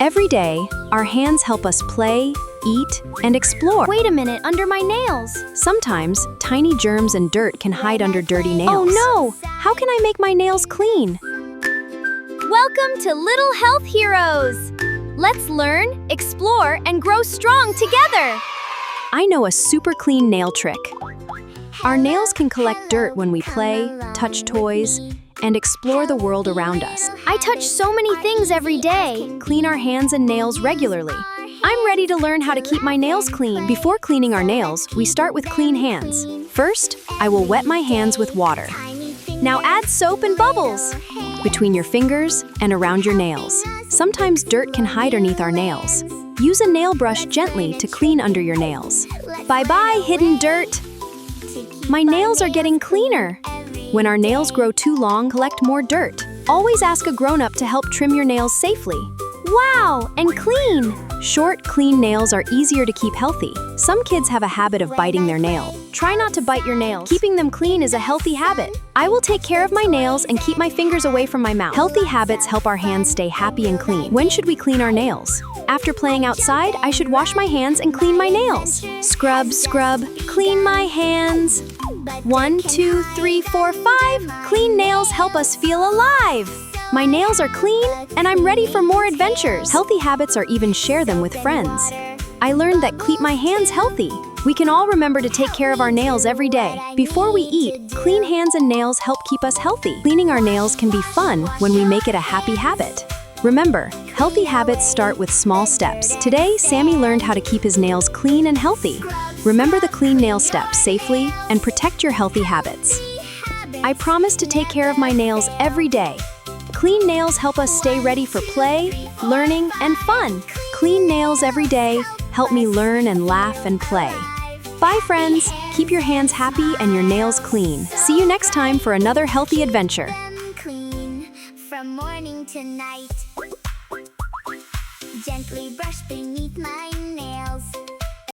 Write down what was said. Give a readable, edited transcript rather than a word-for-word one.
Every day, our hands help us play, eat, and explore. Wait a minute, under my nails. Sometimes, tiny germs and dirt can hide under dirty nails. Oh no! How can I make my nails clean? Welcome to Little Health Heroes! Let's learn, explore, and grow strong together! I know a super clean nail trick. Our nails can collect dirt when we play, touch toys, and explore the world around us. I touch so many things every day. Clean our hands and nails regularly. I'm ready to learn how to keep my nails clean. Before cleaning our nails, we start with clean hands. First, I will wet my hands with water. Now add soap and bubbles between your fingers and around your nails. Sometimes dirt can hide underneath our nails. Use a nail brush gently to clean under your nails. Bye-bye, hidden dirt. My nails are getting cleaner. When our nails grow too long, collect more dirt. Always ask a grown-up to help trim your nails safely. Wow, and clean! Short, clean nails are easier to keep healthy. Some kids have a habit of biting their nail. Try not to bite your nails. Keeping them clean is a healthy habit. I will take care of my nails and keep my fingers away from my mouth. Healthy habits help our hands stay happy and clean. When should we clean our nails? After playing outside, I should wash my hands and clean my nails. Scrub, scrub, clean my hands. 1, 2, 3, 4, 5. Clean nails help us feel alive. My nails are clean, and I'm ready for more adventures. Healthy habits are even share them with friends. I learned that keep my hands healthy. We can all remember to take care of our nails every day. Before we eat, clean hands and nails help keep us healthy. Cleaning our nails can be fun when we make it a happy habit. Remember, healthy habits start with small steps. Today, Sammy learned how to keep his nails clean and healthy. Remember the clean nail steps safely and protect your healthy habits. I promise to take care of my nails every day. Clean nails help us stay ready for play, learning, and fun. Clean nails every day help me learn and laugh and play. Bye, friends. Keep your hands happy and your nails clean. See you next time for another healthy adventure. Clean from morning to night. Gently brush beneath my nails.